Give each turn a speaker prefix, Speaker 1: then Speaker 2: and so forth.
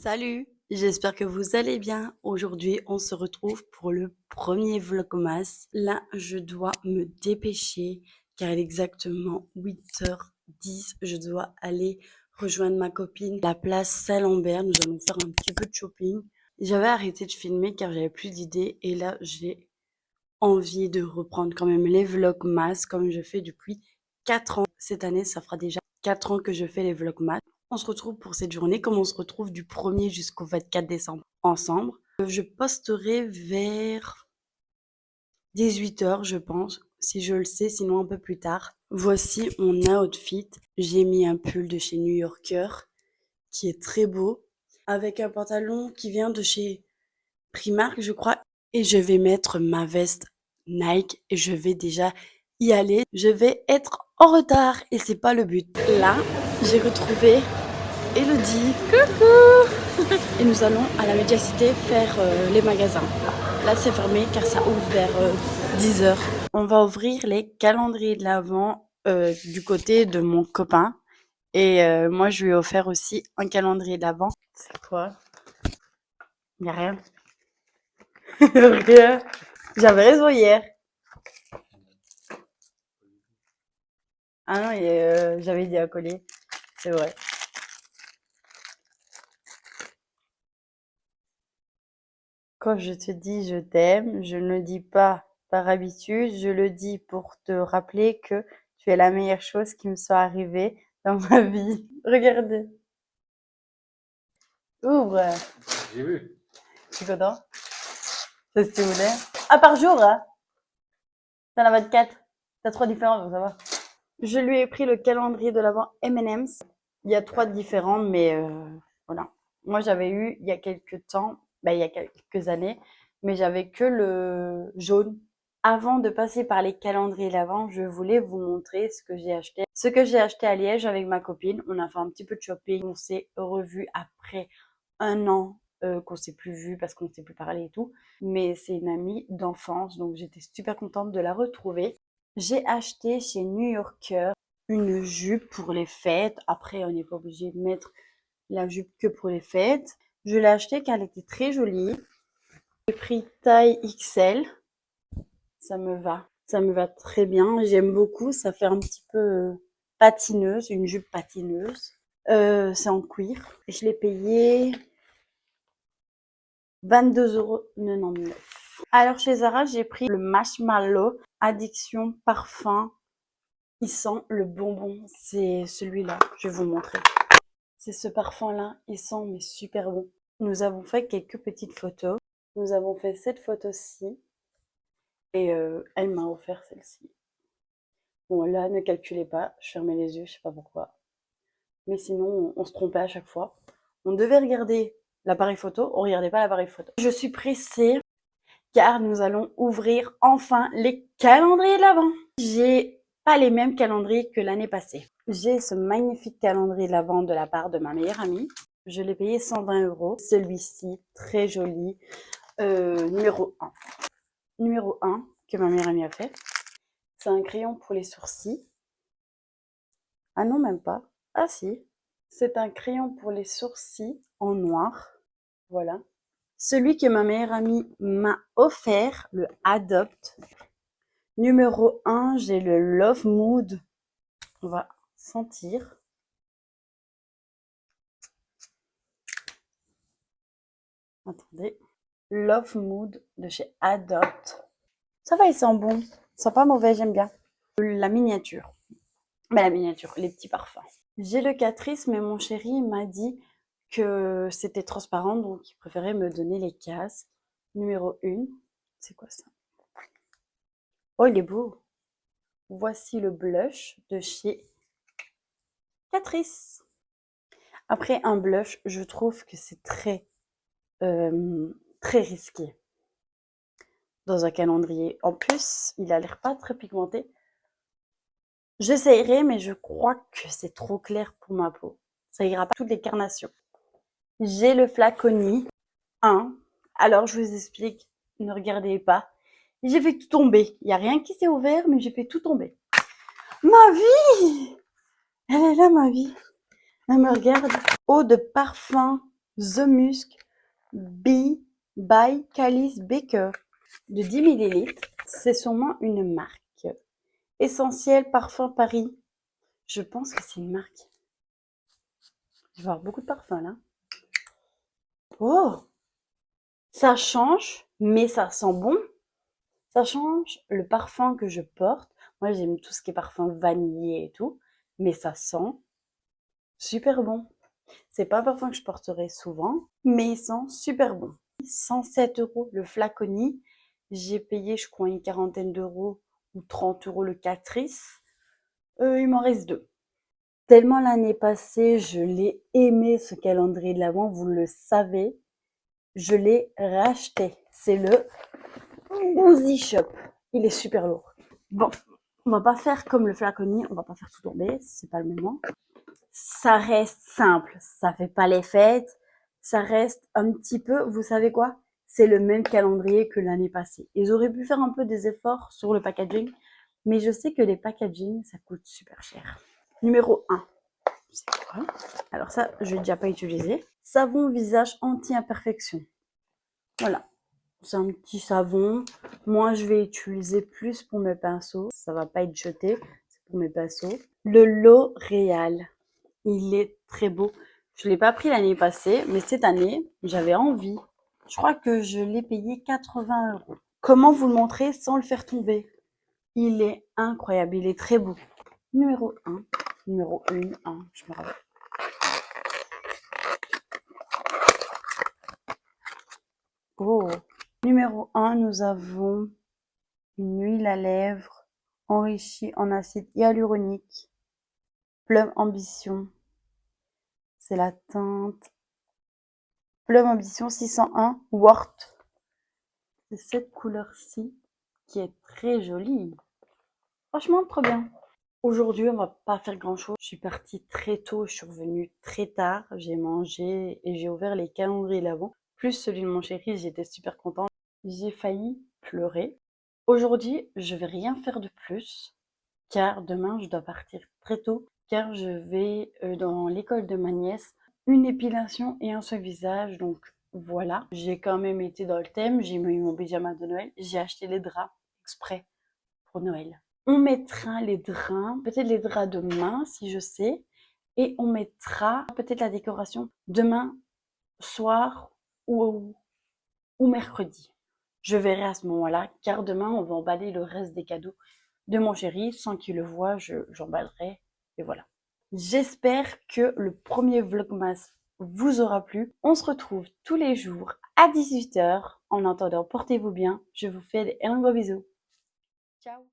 Speaker 1: Salut, j'espère que vous allez bien. Aujourd'hui, on se retrouve pour le premier vlogmas. Là, je dois me dépêcher car il est exactement 8h10. Je dois aller rejoindre ma copine à la place Saint-Lambert. Nous allons faire un petit peu de shopping. J'avais arrêté de filmer car j'avais plus d'idées et là, j'ai envie de reprendre quand même les vlogmas comme je fais depuis 4 ans. Cette année, ça fera déjà 4 ans que je fais les vlogmas. On se retrouve pour cette journée comme on se retrouve du 1er jusqu'au 24 décembre ensemble. Je posterai vers 18h, je pense, si je le sais, sinon un peu plus tard. Voici mon outfit. J'ai mis un pull de chez New Yorker qui est très beau avec un pantalon qui vient de chez Primark, je crois. Et je vais mettre ma veste Nike et je vais déjà y aller. Je vais être en retard et c'est pas le but. Là, j'ai retrouvé Elodie. Coucou. Et nous allons à la Médiacité faire les magasins. Là, c'est fermé car ça ouvre vers 10h. On va ouvrir les calendriers de l'Avent du côté de mon copain. Et moi, je lui ai offert aussi un calendrier de l'Avent. C'est quoi? Y'a rien. Rien. J'avais raison hier. Ah non, j'avais dit un collier. C'est vrai. Quand je te dis je t'aime, je ne le dis pas par habitude, je le dis pour te rappeler que tu es la meilleure chose qui me soit arrivée dans ma vie. Regardez. Ouvre.
Speaker 2: J'ai vu.
Speaker 1: Je suis content. Ça stimulait. Ah, par jour, hein? T'en as 24. T'as 3 différents, donc ça va. Je lui ai pris le calendrier de l'Avent M&M's. Il y a 3 différents, mais voilà. Moi, j'avais eu il y a quelques temps, il y a quelques années, mais j'avais que le jaune. Avant de passer par les calendriers l'Avent, je voulais vous montrer ce que j'ai acheté. Ce que j'ai acheté à Liège avec ma copine. On a fait un petit peu de shopping. On s'est revus après un an qu'on s'est plus vu parce qu'on ne s'est plus parlé et tout. Mais c'est une amie d'enfance, donc j'étais super contente de la retrouver. J'ai acheté chez New Yorker une jupe pour les fêtes. Après, on n'est pas obligé de mettre la jupe que pour les fêtes. Je l'ai achetée car elle était très jolie. J'ai pris taille XL. Ça me va. Ça me va très bien. J'aime beaucoup. Ça fait un petit peu patineuse, une jupe patineuse. C'est en cuir. Je l'ai payé 22,99 €. Alors chez Zara, j'ai pris le Marshmallow Addiction Parfum. Il sent le bonbon. C'est celui-là. Je vais vous montrer. C'est ce parfum-là. Il sent mais super bon. Nous avons fait quelques petites photos. Nous avons fait cette photo-ci. Et elle m'a offert celle-ci. Bon, là, ne calculez pas. Je fermais les yeux, je sais pas pourquoi. Mais sinon, on se trompait à chaque fois. On devait regarder l'appareil photo. On regardait pas l'appareil photo. Je suis pressée car nous allons ouvrir enfin les calendriers de l'Avent. J'ai pas les mêmes calendriers que l'année passée. J'ai ce magnifique calendrier de l'Avent de la part de ma meilleure amie. Je l'ai payé 120 €. Celui-ci, très joli, numéro 1. Numéro 1 que ma meilleure amie a fait. C'est un crayon pour les sourcils. Ah non, même pas. Ah si. C'est un crayon pour les sourcils en noir. Voilà. Celui que ma meilleure amie m'a offert, le Adopt. Numéro 1, j'ai le Love Mood. On va sentir. Attendez. Love Mood de chez Adopt. Ça va, il sent bon. Il sent pas mauvais, j'aime bien. La miniature. La miniature, les petits parfums. J'ai le Catrice, mais mon chéri m'a dit que c'était transparent, donc il préférait me donner les cases. Numéro 1. C'est quoi ça? Oh, il est beau. Voici le blush de chez Catrice. Après, un blush, je trouve que c'est très risqué dans un calendrier. En plus, il a l'air pas très pigmenté. J'essayerai, mais je crois que c'est trop clair pour ma peau. Ça ira pas toutes les carnations. J'ai le flaconi 1. Alors, je vous explique, ne regardez pas. J'ai fait tout tomber. Il n'y a rien qui s'est ouvert, mais j'ai fait tout tomber. Ma vie! Elle est là, ma vie. Elle me regarde. Eau de parfum The Musk Bee by Calice Baker de 10 millilitres. C'est sûrement une marque. Essentiel Parfum Paris. Je pense que c'est une marque. Je vais avoir beaucoup de parfums là. Oh! Ça change, mais ça sent bon. Ça change le parfum que je porte. Moi, j'aime tout ce qui est parfum vanillé et tout, mais ça sent super bon. C'est pas un parfum que je porterai souvent, mais il sent super bon. 107 € le flaconi. J'ai payé, je crois, une quarantaine d'euros ou 30 € le Catrice. Il m'en reste 2. Tellement l'année passée, je l'ai aimé ce calendrier de l'Avent, vous le savez. Je l'ai racheté. C'est le Boozy Shop. Il est super lourd. Bon, on va pas faire comme le flaconi, on va pas faire tout tomber, c'est pas le moment. Ça reste simple, ça fait pas les fêtes, ça reste un petit peu, vous savez quoi? C'est le même calendrier que l'année passée. Ils auraient pu faire un peu des efforts sur le packaging, mais je sais que les packaging, ça coûte super cher. Numéro 1. C'est quoi? Alors ça, je l'ai déjà pas utilisé. Savon visage anti-imperfection. Voilà. C'est un petit savon. Moi, je vais utiliser plus pour mes pinceaux. Ça va pas être jeté. C'est pour mes pinceaux. Le L'Oréal. Il est très beau. Je l'ai pas pris l'année passée, mais cette année, j'avais envie. Je crois que je l'ai payé 80 €. Comment vous le montrer sans le faire tomber? Il est incroyable. Il est très beau. Numéro 1. Numéro 1, je me rappelle. Oh. Numéro 1, nous avons une huile à lèvres enrichie en acide hyaluronique. Plum Ambition. C'est la teinte Plum Ambition 601 Wort. C'est cette couleur-ci qui est très jolie. Franchement, trop bien. Aujourd'hui, on va pas faire grand-chose. Je suis partie très tôt, je suis revenue très tard. J'ai mangé et j'ai ouvert les calendriers l'avant. Plus celui de mon chéri, j'étais super contente. J'ai failli pleurer. Aujourd'hui, je vais rien faire de plus, car demain, je dois partir très tôt, car je vais dans l'école de ma nièce, une épilation et un soin visage, donc voilà. J'ai quand même été dans le thème, j'ai mis mon pyjama de Noël, j'ai acheté les draps exprès pour Noël. On mettra les draps, peut-être les draps demain si je sais, et on mettra peut-être la décoration demain soir ou mercredi. Je verrai à ce moment-là, car demain, on va emballer le reste des cadeaux de mon chéri. Sans qu'il le voie, j'emballerai. Et voilà. J'espère que le premier Vlogmas vous aura plu. On se retrouve tous les jours à 18 h. En attendant, portez-vous bien. Je vous fais un gros bisou. Ciao!